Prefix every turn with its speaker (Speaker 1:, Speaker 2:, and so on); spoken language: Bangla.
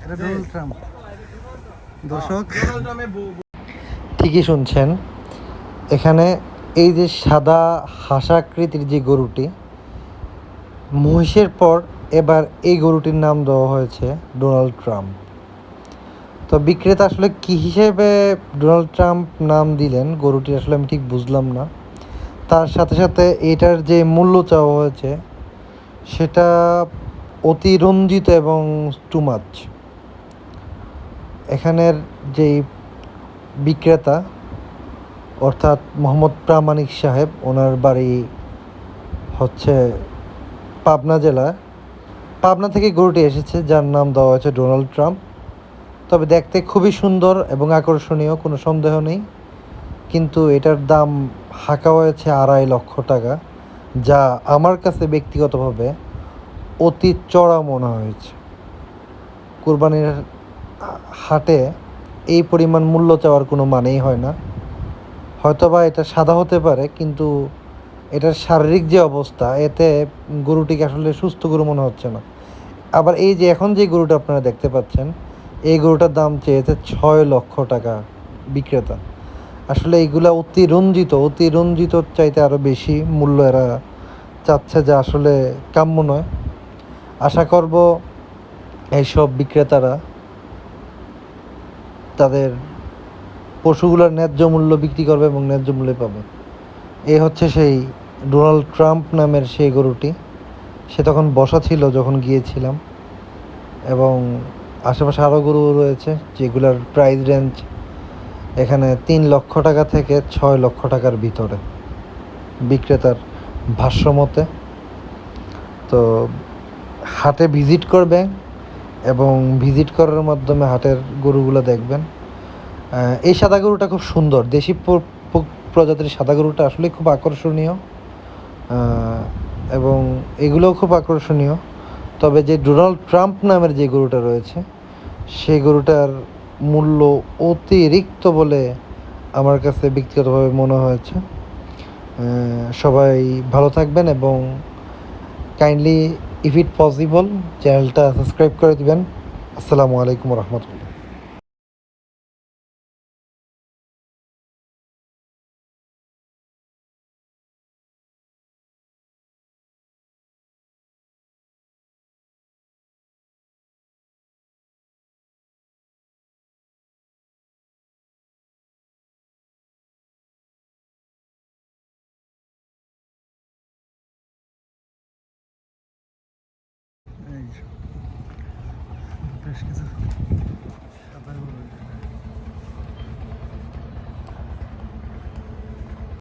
Speaker 1: এটা ডোনাল্ড ট্রাম্প। দর্শক ঠিকই শুনছেন, এখানে এই যে সাদা হাসাকৃতির যে গরুটি, মহিষের পর এবার এই গরুটির নাম দেওয়া হয়েছে ডোনাল্ড ট্রাম্প। তো বিক্রেতা আসলে কী হিসেবে ডোনাল্ড ট্রাম্প নাম দিলেন গরুটি আসলে আমি ঠিক বুঝলাম না। তার সাথে সাথে এটার যে মূল্য চাওয়া হয়েছে সেটা অতিরঞ্জিত এবং টু মাচ। এখানের যেই বিক্রেতা অর্থাৎ মোহাম্মদ প্রামাণিক সাহেব, ওনার বাড়ি হচ্ছে পাবনা জেলা। পাবনা থেকে গরুটি এসেছে যার নাম দেওয়া হয়েছে ডোনাল্ড ট্রাম্প। তবে দেখতে খুবই সুন্দর এবং আকর্ষণীয়, কোনো সন্দেহ নেই। কিন্তু এটার দাম হাঁকা হয়েছে 2.5 লক্ষ টাকা, যা আমার কাছে ব্যক্তিগতভাবে অতি চড়া মনে হয়েছে। কুরবানির হাটে এই পরিমাণ মূল্য চাওয়ার কোনো মানেই হয় না। হয়তোবা এটা সাদা হতে পারে, কিন্তু এটার শারীরিক যে অবস্থা, এতে গরুটিকে আসলে সুস্থ গরু মনে হচ্ছে না। আবার এই যে এখন যে গরুটা আপনারা দেখতে পাচ্ছেন, এই গরুটার দাম চেয়েছে 6 লক্ষ টাকা বিক্রেতা। আসলে এইগুলা অতিরঞ্জিত চাইতে আরও বেশি মূল্য এরা চাচ্ছে, যা আসলে কাম্য নয়। আশা করব এইসব বিক্রেতারা তাদের পশুগুলোর ন্যায্য মূল্য বিক্রি করবে এবং ন্যায্য মূল্যে পাবে। এই হচ্ছে সেই ডোনাল্ড ট্রাম্প নামের সেই গরুটি। সে তখন বসা ছিল যখন গিয়েছিলাম, এবং আশেপাশে আরও গরু রয়েছে যেগুলোর প্রাইস রেঞ্জ এখানে 3 লক্ষ টাকা থেকে 6 লক্ষ টাকার ভিতরে বিক্রেতার ভাষ্যমতে। তো হাটে ভিজিট করবে এবং ভিজিট করার মাধ্যমে হাটের গরুগুলো দেখবেন। এই সাদা গরুটা খুব সুন্দর, দেশি প্রজাতির সাদা গরুটা আসলে খুব আকর্ষণীয়, এবং এগুলোও খুব আকর্ষণীয়। তবে যে ডোনাল্ড ট্রাম্প নামের যে গরুটা রয়েছে, সেই গরুটার মূল্য অতিরিক্ত বলে আমার কাছে ব্যক্তিগতভাবে মনে হয়েছে। সবাই ভালো থাকবেন এবং কাইন্ডলি ইফ ইট পসিবল চ্যানেলটা সাবস্ক্রাইব করে দিবেন। আসসালামু আলাইকুম রহমতুল্লাহ। বেশ কিছু